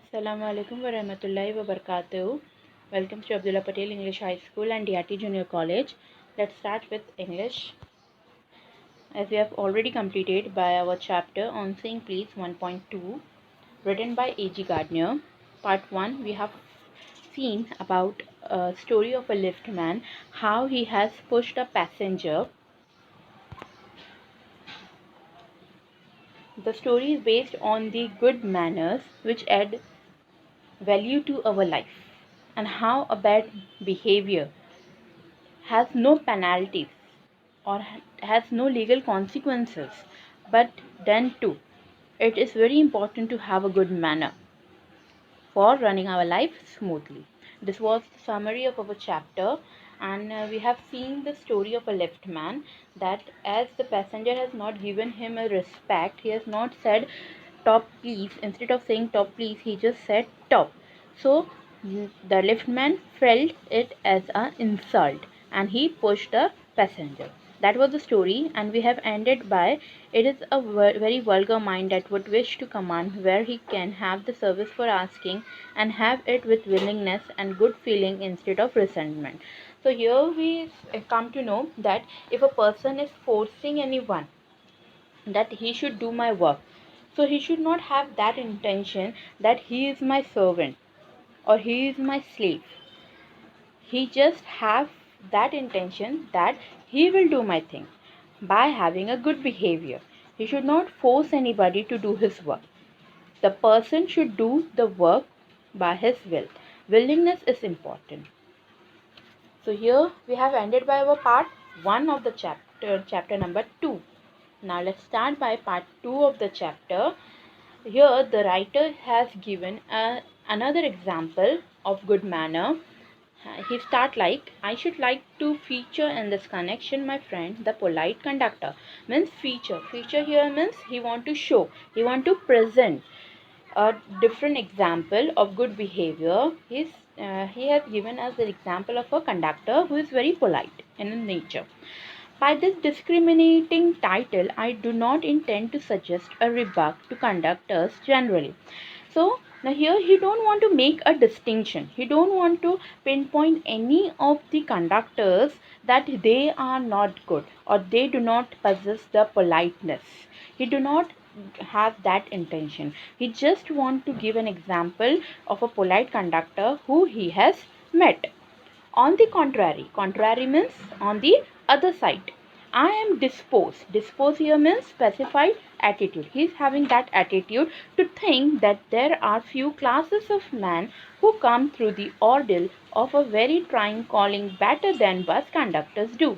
Assalamu alaikum wa rahmatullahi wa barakatuh. Welcome to Abdullah Patel English High School and DRT Junior College. Let's start with English. As we have already completed by our chapter on Saying Please 1.2, written by A.G. Gardner. Part 1, we have seen about a story of a liftman, how he has pushed a passenger. The story is based on the good manners which add value to our life, and how a bad behavior has no penalties or has no legal consequences, but then too it is very important to have a good manner for running our life smoothly. This was the summary of our chapter, and we have seen the story of a liftman, that as the passenger has not given him a respect, he has not said top please. Instead of saying top please, he just said top. So the liftman felt it as an insult and he pushed the passenger. That was the story, and we have ended by it is a very vulgar mind that would wish to command where he can have the service for asking and have it with willingness and good feeling instead of resentment. So here we come to know that if a person is forcing anyone that he should do my work, so he should not have that intention that he is my servant or he is my slave. He just have that intention that he will do my thing by having a good behavior. He should not force anybody to do his work. The person should do the work by his will. Willingness is important. So here we have ended by our part 1 of the chapter number 2. Now let's start by part 2 of the chapter. Here the writer has given another example of good manner. He start like, I should like to feature in this connection my friend the polite conductor. Means feature here means he want to show, he want to present a different example of good behavior. He has given us the example of a conductor who is very polite in nature. By this discriminating title, I do not intend to suggest a rebuke to conductors generally. So now here he don't want to make a distinction. He don't want to pinpoint any of the conductors that they are not good or they do not possess the politeness. He do not have that intention. He just want to give an example of a polite conductor who he has met. On the contrary means on the other side. I am disposed. Disposed here means specified attitude. He is having that attitude to think that there are few classes of men who come through the ordeal of a very trying calling better than bus conductors do.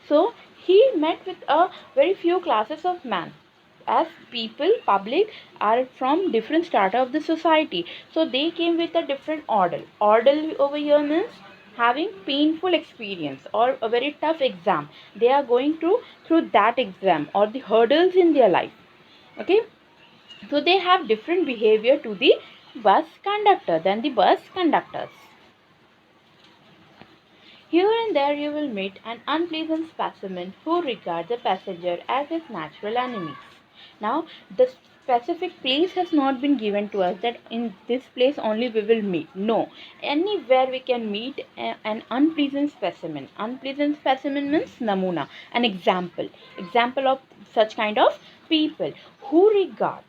So he met with a very few classes of men, as people public are from different strata of the society, so they came with a different order over here means having painful experience or a very tough exam. They are going through that exam or the hurdles in their life. Okay, so they have different behavior to the bus conductor than the bus conductors. Here and there you will meet an unpleasant specimen who regards the passenger as his natural enemies. Now, the specific place has not been given to us that in this place only we will meet. No, anywhere we can meet an unpleasant specimen. Unpleasant specimen means namuna, an example. Example of such kind of people who regards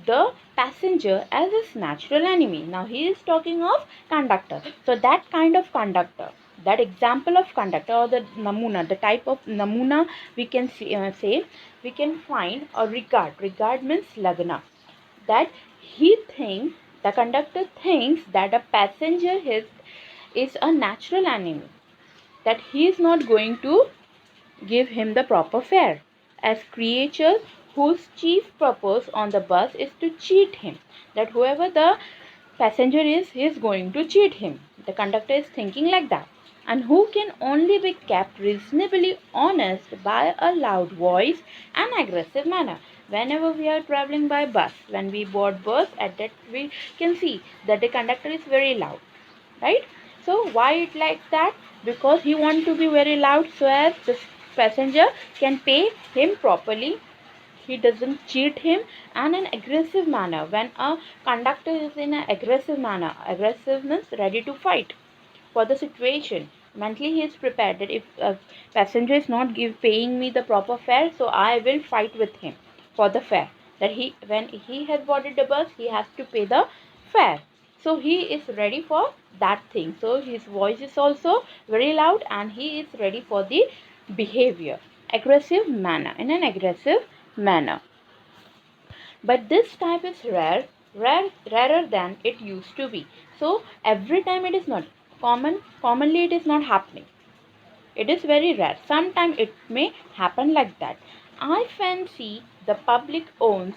the passenger as his natural enemy. Now he is talking of conductor. So that kind of conductor, that example of conductor or the namuna, the type of namuna we can say, we can find or regard. Regard means lagna. That the conductor thinks that a passenger is a natural enemy. That he is not going to give him the proper fare, as creatures whose chief purpose on the bus is to cheat him. That whoever the passenger is, he is going to cheat him. The conductor is thinking like that. And who can only be kept reasonably honest by a loud voice and aggressive manner. Whenever we are traveling by bus, when we board bus, at that we can see that the conductor is very loud, right? So why it like that? Because he want to be very loud so as the passenger can pay him properly he doesn't cheat him, and an aggressive manner. When a conductor is in an aggressive manner, aggressive means ready to fight for the situation. Mentally, he is prepared that if a passenger is not paying me the proper fare, so I will fight with him for the fare. That when he has boarded the bus, he has to pay the fare. So he is ready for that thing. So his voice is also very loud, and he is ready for the behavior, aggressive manner, in an aggressive manner. But this type is rarer than it used to be. So every time it is not commonly it is not happening. It is very rare. Sometimes it may happen like that. I fancy the public owns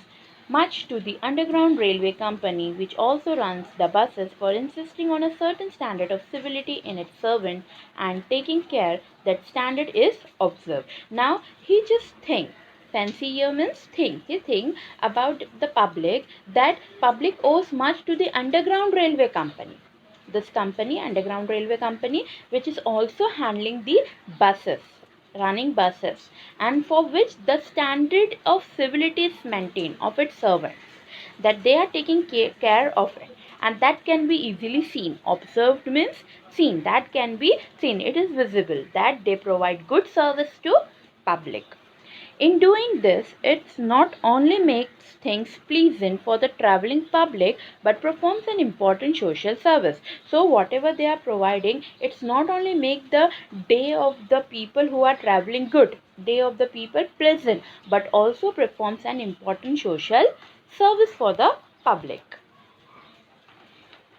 much to the Underground Railway Company, which also runs the buses, for insisting on a certain standard of civility in its servants and taking care that standard is observed. Now he just think. Fancy here means think. He think about the public, that public owes much to the Underground Railway Company. This company, Underground Railway Company, which is also handling the buses, running buses, and for which the standard of civility is maintained of its servants, that they are taking care of it, and that can be easily seen. Observed means seen, that can be seen, it is visible that they provide good service to public. In doing this, it not only makes things pleasant for the traveling public but performs an important social service. So whatever they are providing, it's not only make the day of the people who are traveling good, day of the people pleasant, but also performs an important social service for the public.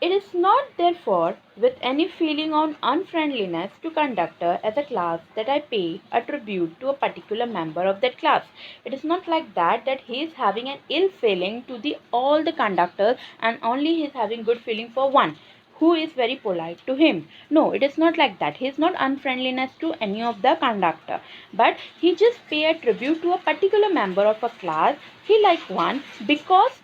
It is not, therefore, with any feeling of unfriendliness to conductor as a class that I pay a tribute to a particular member of that class. It is not like that he is having an ill feeling to the all the conductors, and only he is having good feeling for one who is very polite to him. No, it is not like that. He is not unfriendliness to any of the conductor, but he just pay a tribute to a particular member of a class. He like one because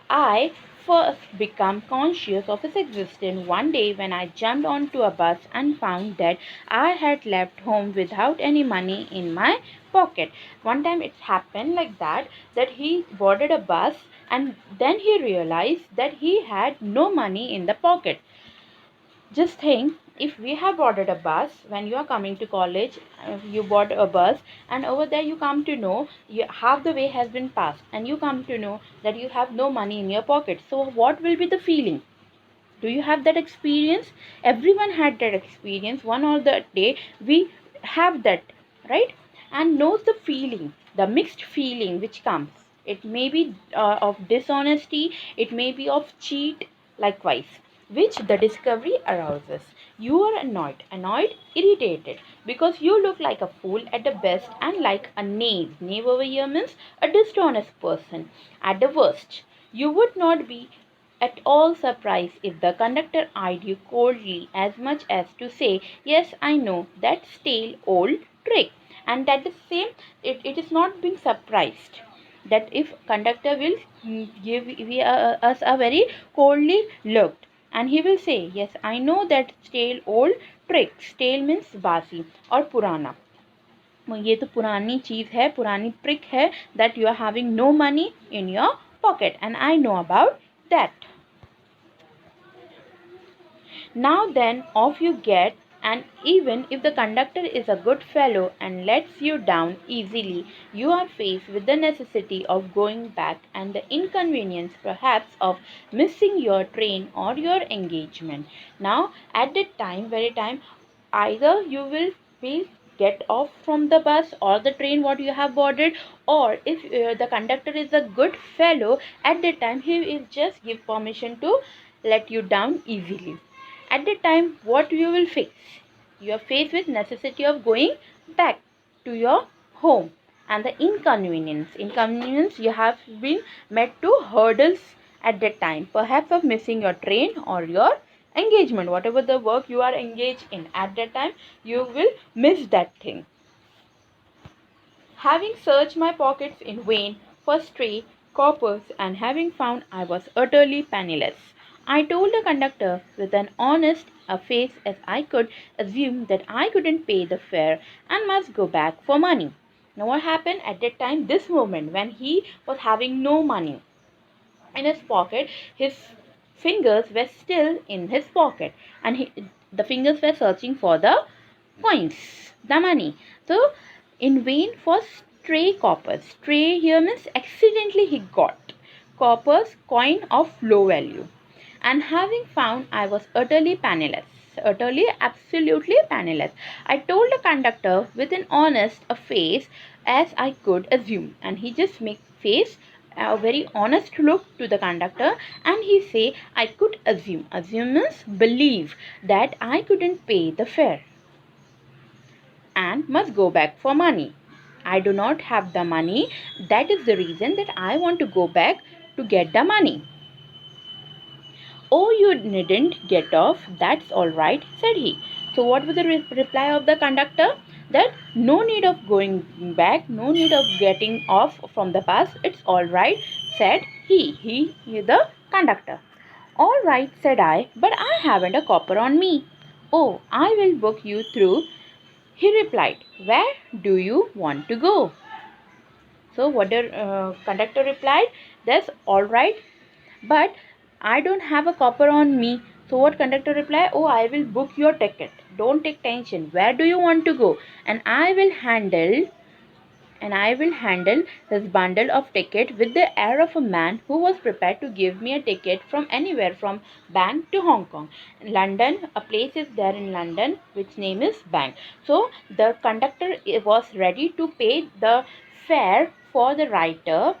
I first became conscious of its existence one day when I jumped onto a bus and found that I had left home without any money in my pocket. One time it happened like that he boarded a bus, and then he realized that he had no money in the pocket. Just think, if we have boarded a bus, when you are coming to college, you board a bus, and over there you come to know half the way has been passed, and you come to know that you have no money in your pocket. So what will be the feeling? Do you have that experience? Everyone had that experience. One or the day we have that, right? And knows the feeling, the mixed feeling which comes. It may be of dishonesty, it may be of cheat, likewise, which the discovery arouses. You are annoyed, irritated, because you look like a fool at the best and like a knave. Knave over here means a dishonest person at the worst. You would not be at all surprised if the conductor eyed you coldly, as much as to say, "Yes, I know that stale old trick." And that the same, it is not being surprised that if conductor will give us a very coldly looked, and he will say, "Yes, I know that stale old trick." Stale means basi or purana. ये तो पुरानी चीज़ है, पुरानी trick है, that you are having no money in your pocket, and I know about that. Now then, off you get, and even if the conductor is a good fellow and lets you down easily, you are faced with the necessity of going back and the inconvenience perhaps of missing your train or your engagement. Now, at that time, very time, either you will be get off from the bus or the train what you have boarded, or if the conductor is a good fellow, at that time he will just give permission to let you down easily. At the time, what you will face? You are faced with necessity of going back to your home, and the inconvenience you have been met to hurdles at that time, perhaps of missing your train or your engagement, whatever the work you are engaged in at that time, you will miss that thing. Having searched my pockets in vain for stray coppers, and having found I was utterly penniless, I told the conductor with an honest a face as I could assume that I couldn't pay the fare and must go back for money. Now what happened at that time, this moment when he was having no money in his pocket, his fingers were still in his pocket, and the fingers were searching for the coins, the money. So in vain for stray coppers. Stray here means accidentally he got coppers, coin of low value. And having found I was utterly penniless, utterly, absolutely penniless, I told the conductor with an honest a face as I could assume, and he just make face a very honest look to the conductor, and he say I could assume means believe that I couldn't pay the fare and must go back for money. I do not have the money. That is the reason that I want to go back to get the money. Oh, you needn't get off. That's all right, said he. So, what was the reply of the conductor? That no need of going back, no need of getting off from the bus. It's all right, said he. He, the conductor. All right, said I, but I haven't a copper on me. Oh, I will book you through, he replied. Where do you want to go? So what the conductor replied, that's all right, but I don't have a copper on me. So what conductor replied, oh, I will book your ticket. Don't take tension. Where do you want to go? And I will handle his bundle of ticket with the air of a man who was prepared to give me a ticket from anywhere from Bang to Hong Kong. London, a place is there in London which name is Bang. So the conductor was ready to pay the fare for the writer,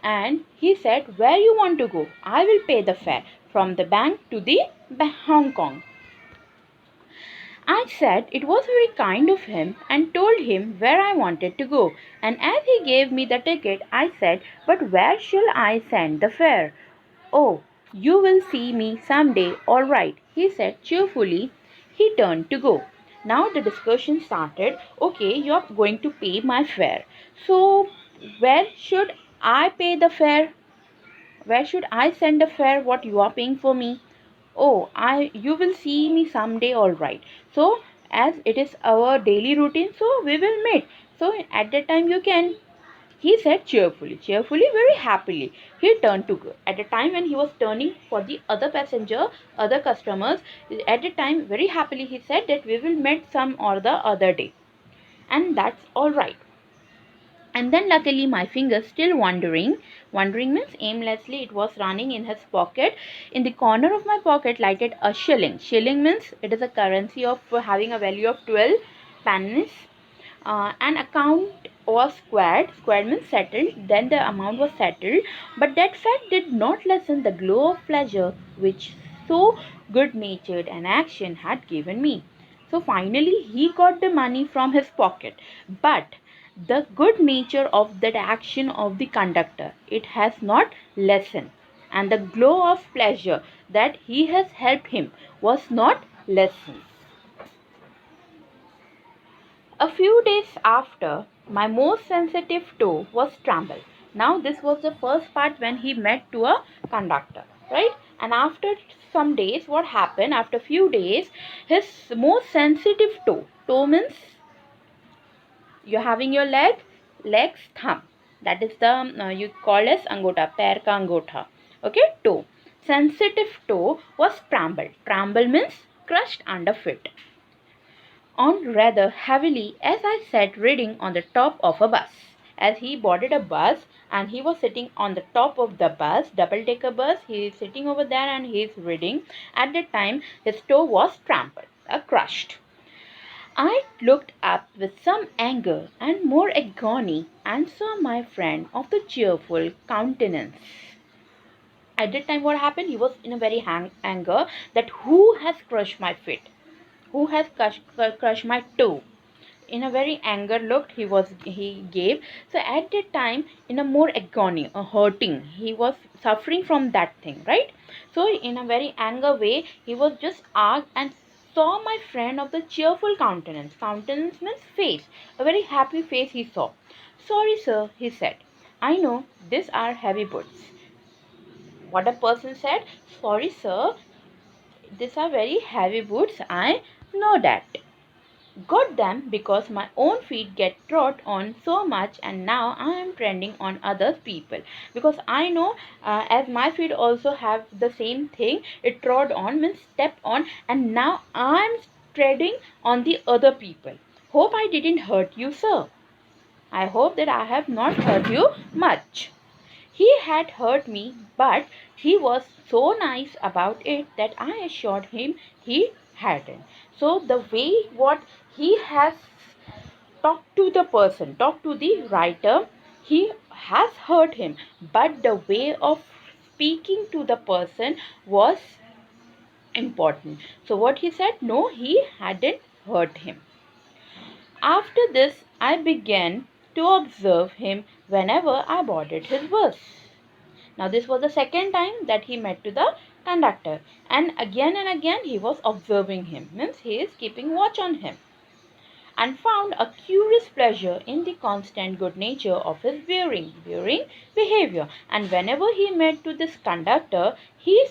and he said, where you want to go? I will pay the fare from the Bang to the Hong Kong. I said it was very kind of him and told him where I wanted to go. And as he gave me the ticket, I said, but where shall I send the fare? Oh, you will see me some day, all right, he said cheerfully. He turned to go. Now the discussion started. Okay, you are going to pay my fare. So, where should I pay the fare? Where should I send the fare what you are paying for me? Oh, you will see me someday, all right. So, as it is our daily routine, so we will meet. So, at that time you can. He said cheerfully, very happily. He turned to go. At the time when he was turning for the other passenger, other customers, at the time very happily he said that we will meet some or the other day. And that's all right. And then luckily my fingers still wandering means aimlessly it was running in his pocket. In the corner of my pocket lighted a shilling. Shilling means it is a currency of having a value of 12 pennies. An account was squared means settled, then the amount was settled, but that fact did not lessen the glow of pleasure which so good-natured an action had given me. So finally he got the money from his pocket, but the good nature of that action of the conductor, it has not lessened, and the glow of pleasure that he has helped him was not lessened. A few days after, my most sensitive toe was trampled. Now this was the first part when he met to a conductor, right? And after some days, what happened? After few days, his most sensitive toe means you're having your legs thumb. That is the you call as angota, pair ka angotha. Okay, toe. Sensitive toe was trampled. Trample means crushed under foot on rather heavily as I sat reading on the top of a bus. As he boarded a bus and he was sitting on the top of the bus, double decker bus, he is sitting over there and he is reading. At that time, his toe was trampled, crushed. I looked up with some anger and more agony and saw my friend of the cheerful countenance. At that time, what happened? He was in a very anger that who has crushed my feet? Who has crushed my toe? In a very anger look he gave. So at that time, in a more agony, a hurting, he was suffering from that thing, right? So in a very anger way, he was just asked and saw my friend of the cheerful countenance. Countenance means face, a very happy face he saw. Sorry sir, he said, I know these are heavy boots. What a person said, sorry sir, these are very heavy boots, I know that. Got them because my own feet get trod on so much, and now I am trending on other people, because I know, as my feet also have the same thing, it trod on means step on, and now I am treading on the other people. Hope I didn't hurt you, sir. I hope that I have not hurt you much. He had hurt me, but he was so nice about it that I assured him he hadn't. So the way what he has talked to the person, talked to the writer, he has hurt him, but the way of speaking to the person was important. So what he said, no, he hadn't hurt him. After this, I began to observe him whenever I boarded his bus. Now this was the second time that he met to the conductor, and again he was observing him, means he is keeping watch on him, and found a curious pleasure in the constant good nature of his bearing behavior. And whenever he met to this conductor, he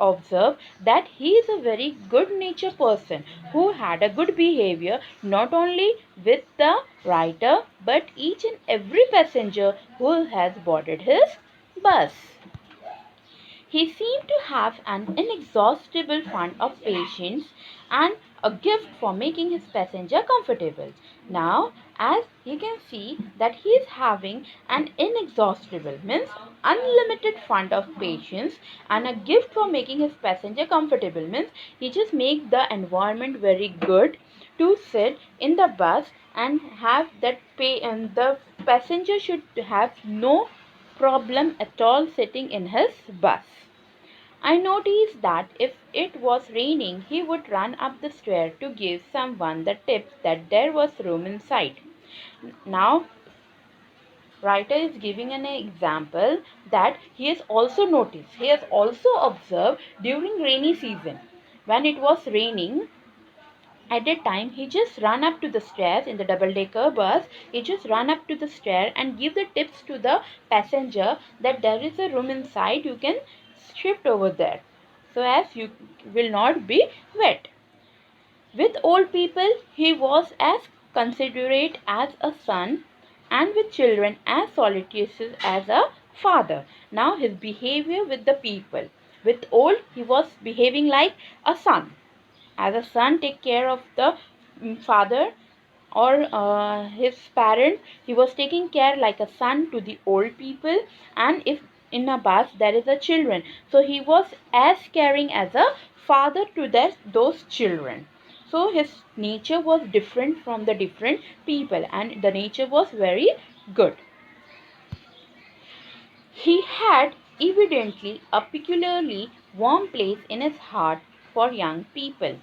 observed that he is a very good natured person who had a good behavior, not only with the writer but each and every passenger who has boarded his bus. He seemed to have an inexhaustible fund of patience and a gift for making his passenger comfortable. Now, as you can see that he is having an inexhaustible means unlimited fund of patience, and a gift for making his passenger comfortable means he just make the environment very good to sit in the bus and have that pay, and the passenger should have no problem at all sitting in his bus. I noticed that if it was raining, he would run up the stair to give someone the tip that there was room inside. Now, writer is giving an example that he has also noticed, he has also observed during rainy season. When it was raining, at that time, he just ran up to the stairs in the double-decker bus. He just ran up to the stair and give the tips to the passenger that there is a room inside. You can shift over there, so as you will not be wet. With old people, he was as considerate as a son, and with children as solicitous as a father. Now his behavior with the people. With old, he was behaving like a son. As a son take care of the father or his parent, he was taking care like a son to the old people. And if in a bus there is a children, so he was as caring as a father to those children. So his nature was different from the different people, and the nature was very good. He had evidently a peculiarly warm place in his heart for young people,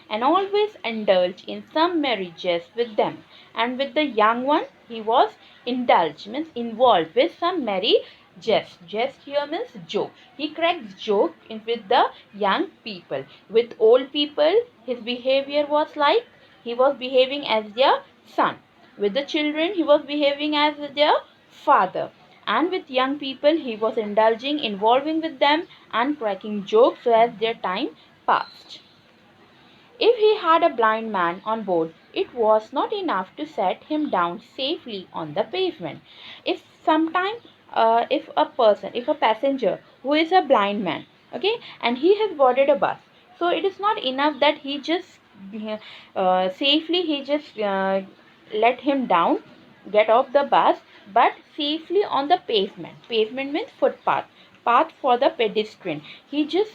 and always indulged in some merry jest with them. And with the young one, he was indulged, means involved with some merry jest. Jest here means joke. He cracks joke with the young people. With old people, his behavior was like he was behaving as their son. With the children, he was behaving as their father. And with young people, he was indulging, involving with them, and cracking jokes so as their time passed. If he had a blind man on board, it was not enough to set him down safely on the pavement. If sometime, if a passenger who is a blind man, okay, and he has boarded a bus, so it is not enough that he just safely he just let him down, get off the bus, but safely on the pavement. Pavement means footpath, path for the pedestrian. He just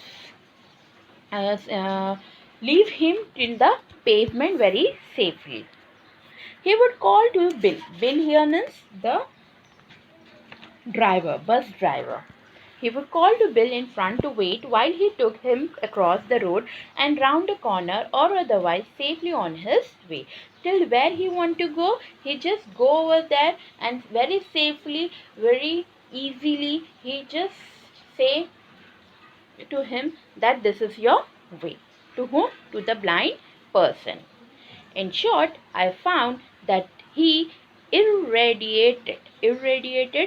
leave him in the pavement very safely. He would call to Bill. Bill here means the driver, bus driver. He would call to Bill in front to wait while he took him across the road and round a corner, or otherwise safely on his way. Till where he want to go, he just go over there and very safely, very easily, he just say to him that this is your way. To whom? To the blind person. In short, I found that he irradiated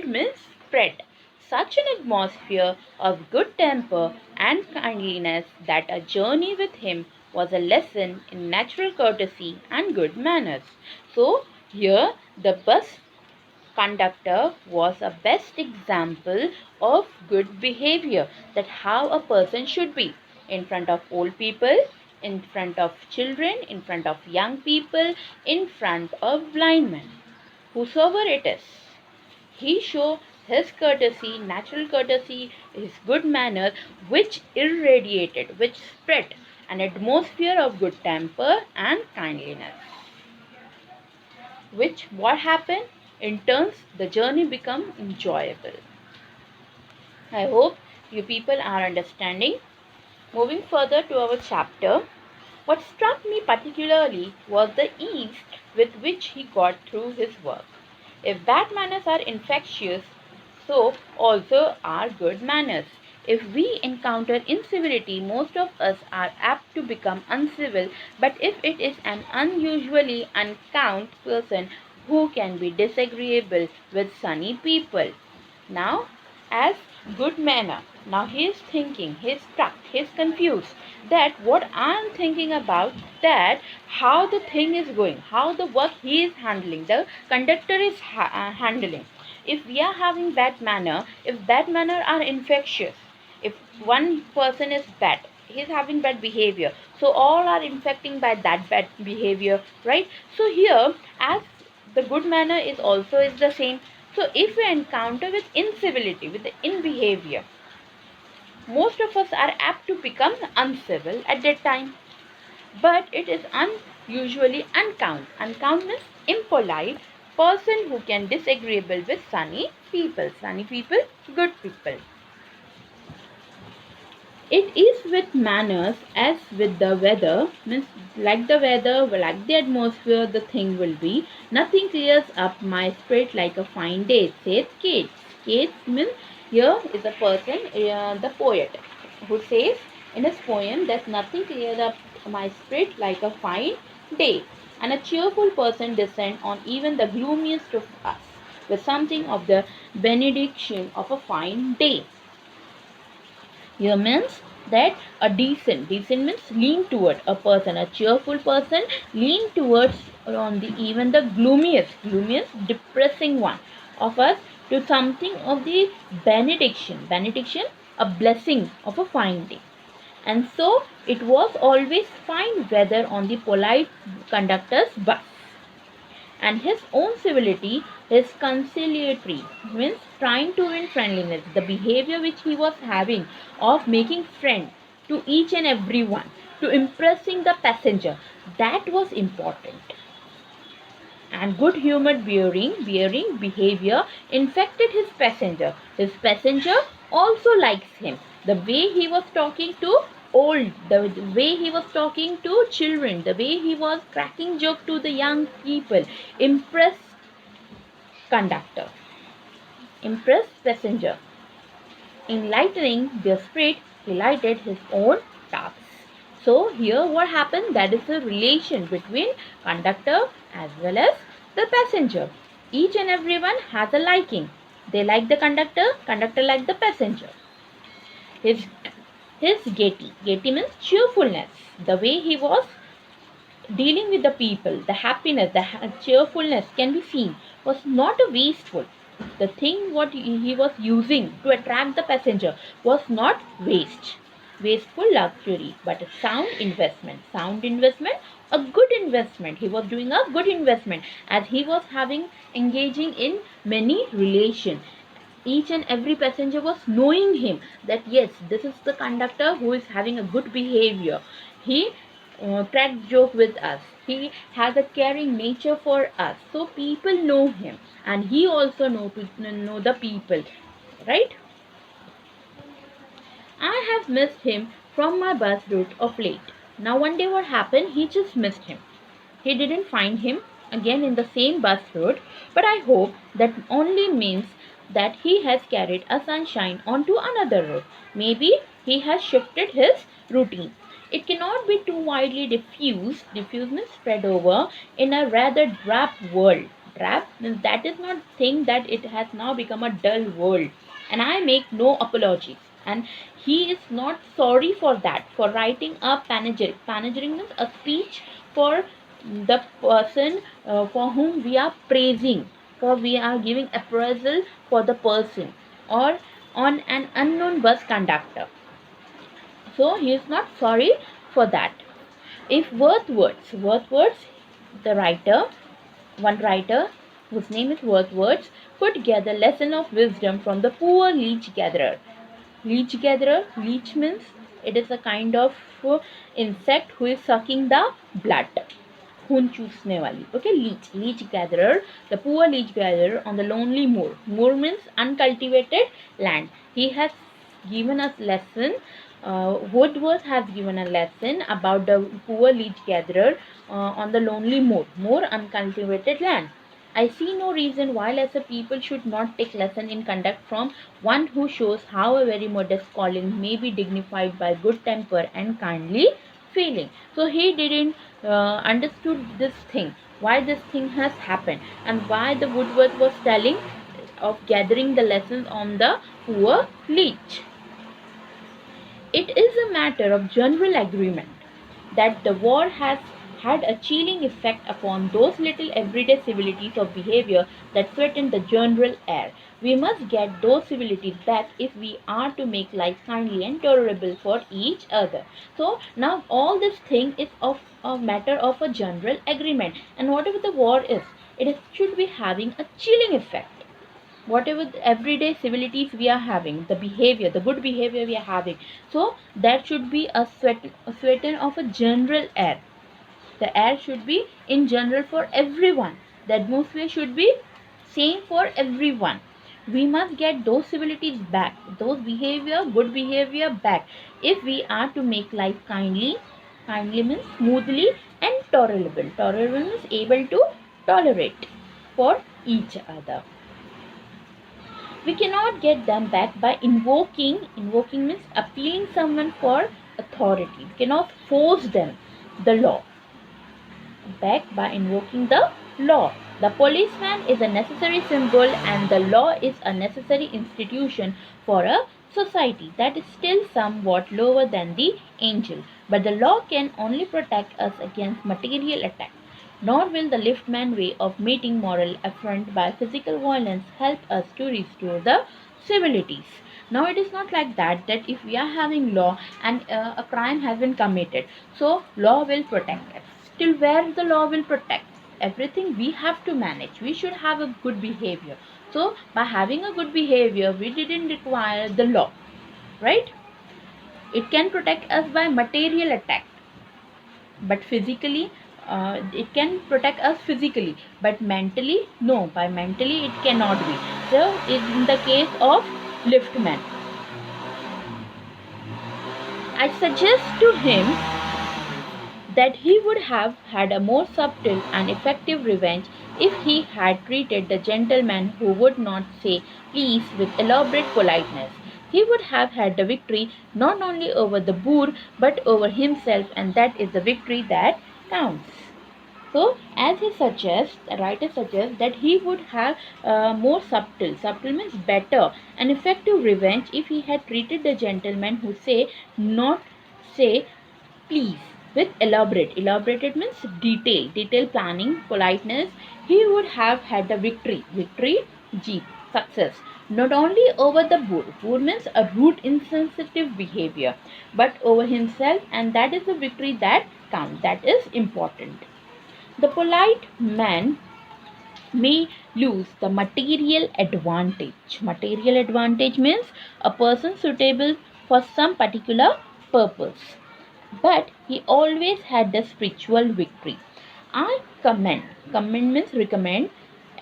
means spread, such an atmosphere of good temper and kindliness that a journey with him was a lesson in natural courtesy and good manners. So, here the bus conductor was a best example of good behavior, that how a person should be in front of old people, in front of children, in front of young people, in front of blind men, whosoever it is. He showed his courtesy, natural courtesy, his good manners, which irradiated, which spread an atmosphere of good temper and kindliness. Which what happened? In turns, the journey become enjoyable. I hope you people are understanding. Moving further to our chapter, what struck me particularly was the ease with which he got through his work. If bad manners are infectious, so also are good manners. If we encounter incivility, most of us are apt to become uncivil, but if it is an unusually uncouth person who can be disagreeable with sunny people. Now, as good manner, now he is thinking, he is stuck, he is confused that what I am thinking about, that how the thing is going, how the work he is handling, the conductor is handling. If we are having bad manner, if bad manner are infectious, if one person is bad, he is having bad behavior, so all are infecting by that bad behavior, right? So here, as the good manner is the same. So if we encounter with incivility, with the in behavior, most of us are apt to become uncivil at that time. But it is unusually uncouth. Uncouth means impolite person who can disagreeable with sunny people. Sunny people, good people. It is with manners as with the weather, means like the weather, like the atmosphere, the thing will be. Nothing clears up my spirit like a fine day, says Keats. Keats means here is a person, the poet, who says in his poem that nothing clears up my spirit like a fine day. And a cheerful person descend on even the gloomiest of us with something of the benediction of a fine day. Here means that a decent means lean toward a person, a cheerful person lean towards on the even the gloomiest depressing one of us to something of the benediction, a blessing of a fine day. And so it was always fine weather on the polite conductor's bus, and his own civility, his conciliatory, means trying to win friendliness, the behavior which he was having of making friend to each and every one, to impressing the passenger, that was important. And good humored bearing behavior infected his passenger. His passenger also likes him. The way he was talking to old, the way he was talking to children, the way he was cracking joke to the young people, impressed conductor, impressed passenger. Enlightening their spirit, he lighted his own tasks. So here what happened, that is the relation between conductor as well as the passenger. Each and everyone has a liking. They like the conductor, conductor like the passenger. His gaiety means cheerfulness. The way he was dealing with the people, the happiness, the cheerfulness can be seen, was not a wasteful. The thing what he was using to attract the passenger was not wasteful luxury, but a sound investment. Sound investment, a good investment. He was doing a good investment as he was having engaging in many relations. Each and every passenger was knowing him that yes, this is the conductor who is having a good behavior. He cracked joke with us. He has a caring nature for us. So people know him, and he also know the people, right? I have missed him from my bus route of late. Now one day what happened? He just missed him. He didn't find him again in the same bus route, but I hope that only means that he has carried a sunshine onto another route. Maybe he has shifted his routine. It cannot be too widely diffused. Diffuse means spread over in a rather drab world. Drab means that is not thing that it has now become a dull world. And I make no apologies. And he is not sorry for that, for writing a panegyric. Panegyric means a speech for the person for whom we are praising, for we are giving appraisal for the person, or on an unknown bus conductor. So he is not sorry for that. If Wordsworth, the writer, one writer whose name is Wordsworth, could gather lesson of wisdom from the poor leech gatherer. Leech means it is a kind of insect who is sucking the blood. खून चूसने वाली. Okay, leech gatherer, the poor leech gatherer on the lonely moor. Moor means uncultivated land. He has given us lesson. Wordsworth has given a lesson about the poor leech gatherer on the lonely moor. Moor, uncultivated land. I see no reason why lesser people should not take lesson in conduct from one who shows how a very modest calling may be dignified by good temper and kindly feeling. So he didn't understood this thing, why this thing has happened, and why the Wordsworth was telling of gathering the lessons on the poor leech. It is a matter of general agreement that the war has had a chilling effect upon those little everyday civilities of behavior that sweeten the general air. We must get those civilities back if we are to make life kindly and tolerable for each other. So now all this thing is of a matter of a general agreement, and whatever the war is, should be having a chilling effect. Whatever the everyday civilities we are having, the behavior, the good behavior we are having, so that should be a sweating of a general air. The air should be in general for everyone. The atmosphere should be same for everyone. We must get those civilities back, those behavior, good behavior back, if we are to make life kindly. Kindly means smoothly, and tolerable. Tolerable means able to tolerate for each other. We cannot get them back by invoking means appealing someone for authority. We cannot force them the law back by invoking the law. The policeman is a necessary symbol and the law is a necessary institution for a society that is still somewhat lower than the angel. But the law can only protect us against material attack. Nor will the liftman way of meeting moral affront by physical violence help us to restore the civilities. Now it is not like that if we are having law and a crime has been committed, so law will protect us. Till where the law will protect? Everything we have to manage. We should have a good behavior. So by having a good behavior, we didn't require the law, right? It can protect us by material attack, but physically it can protect us physically, but mentally no. By mentally it cannot be. So in the case of liftman, I suggest to him that he would have had a more subtle and effective revenge if he had treated the gentleman who would not say please with elaborate politeness. He would have had the victory not only over the boor but over himself, and that is the victory that counts. So, as he suggests, the writer suggests that he would have more subtle means better, and effective revenge if he had treated the gentleman who not say please with elaborated means detail planning, politeness. He would have had the victory, jeep, success, not only over the boor means a rude insensitive behavior, but over himself, and that is the victory that counts, that is important. The polite man may lose the material advantage. Material advantage means a person suitable for some particular purpose, but he always had the spiritual victory. I commend means recommend,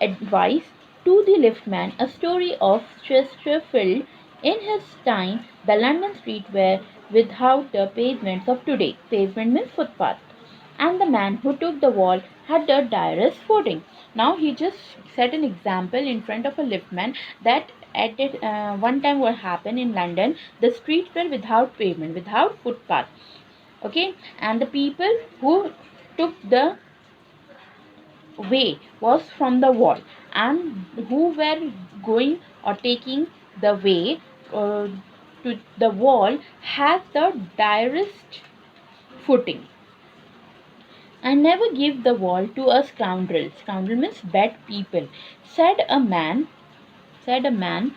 advise to the liftman a story of Chesterfield in his time. The London street were without the pavements of today. Pavement means footpath, and the man who took the wall had the direst footing. Now he just set an example in front of a liftman that one time what happened in London, the streets were without pavement, without footpath. Okay, and the people who took the way was from the wall, and who were going or taking the way, to the wall has the direst footing. I never give the wall to a scoundrel. Scoundrel means bad people, said a man, said a man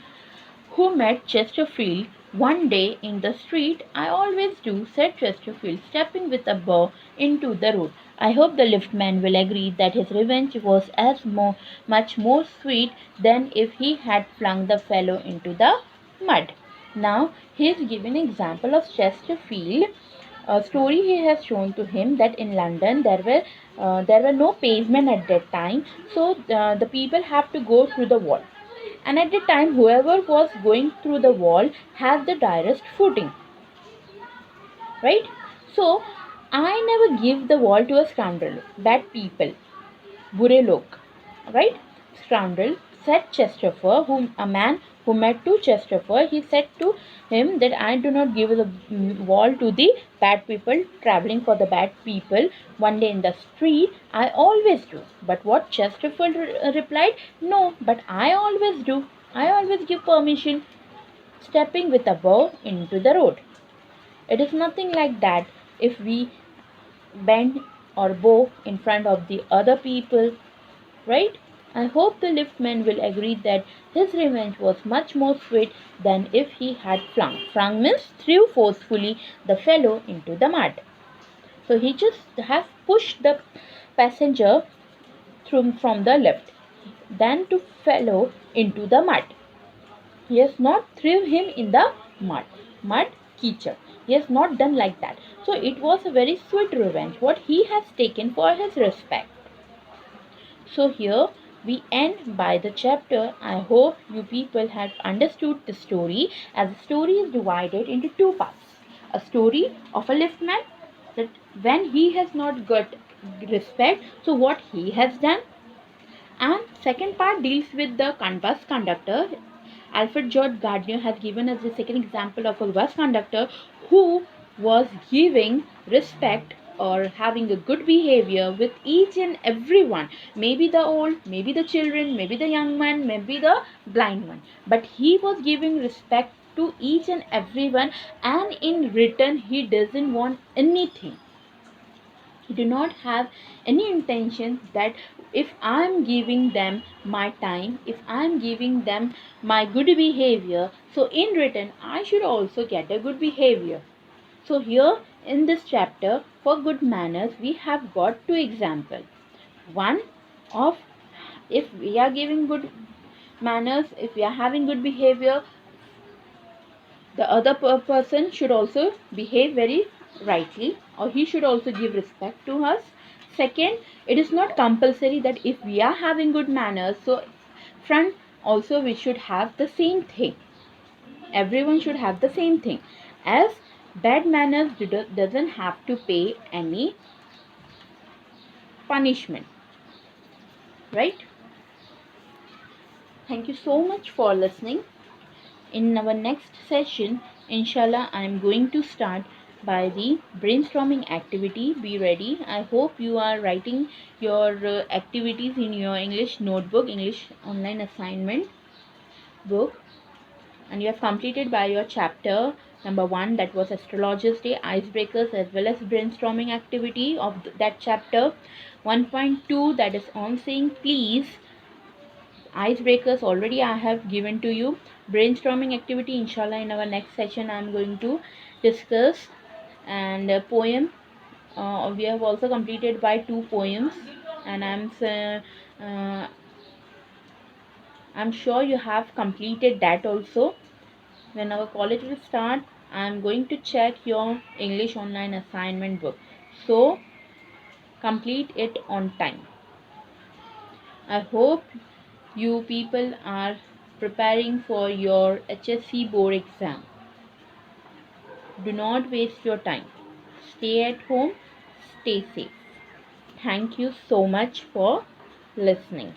who met Chesterfield one day in the street. I always do, said Chesterfield, stepping with a bow into the road. I hope the liftman will agree that his revenge was much more sweet than if he had flung the fellow into the mud. Now, he is giving an example of Chesterfield. A story he has shown to him that in London there were no pavement at that time, so the people have to go through the wall, and at the time whoever was going through the wall has the direst footing, right? So I never give the wall to a scoundrel, bad people, बुरे लोग, right? Scoundrel, said Chesterfield, whom a man who met to Chesterfield, he said to him that I do not give the wall to the bad people traveling for the bad people one day in the street. I always do. But what Chesterfield replied, no, but I always do. I always give permission, stepping with a bow into the road. It is nothing like that if we bend or bow in front of the other people, right? I hope the liftman will agree that his revenge was much more sweet than if he had flung. Flung means threw forcefully the fellow into the mud. So he just has pushed the passenger through from the lift, then to fellow into the mud. He has not threw him in the mud. Mud, Keechar. He has not done like that. So it was a very sweet revenge, what he has taken for his respect. So here we end by the chapter. I hope you people have understood the story, as the story is divided into two parts. A story of a liftman, that when he has not got respect, so what he has done. And second part deals with the bus conductor. Alfred George Gardner has given us the second example of a bus conductor who was giving respect or having a good behavior with each and everyone, maybe the old, maybe the children, maybe the young man, maybe the blind one, but he was giving respect to each and everyone, and in return he doesn't want anything. He do not have any intention that if I am giving them my time, if I am giving them my good behavior, so in return I should also get a good behavior. So here in this chapter for good manners we have got two examples. One of, if we are giving good manners, if we are having good behavior, the other person should also behave very rightly, or he should also give respect to us. Second, it is not compulsory that if we are having good manners, so front also we should have the same thing. Everyone should have the same thing, as bad manners doesn't have to pay any punishment, right? Thank you so much for listening. In our next session, inshallah, I am going to start by the brainstorming activity. Be ready. I hope you are writing your activities in your English notebook, English online assignment book, and you have completed by your chapter number 1, that was Astrologer's Day, Icebreakers, as well as brainstorming activity of that chapter. 1.2, that is on saying please. Icebreakers already I have given to you. Brainstorming activity, inshallah, in our next session I am going to discuss. And poem, we have also completed by 2 poems, and I'm sure you have completed that also. When our college will start, I am going to check your English online assignment book, so complete it on time. I hope you people are preparing for your HSC board exam. Do not waste your time. Stay at home, stay safe. Thank you so much for listening.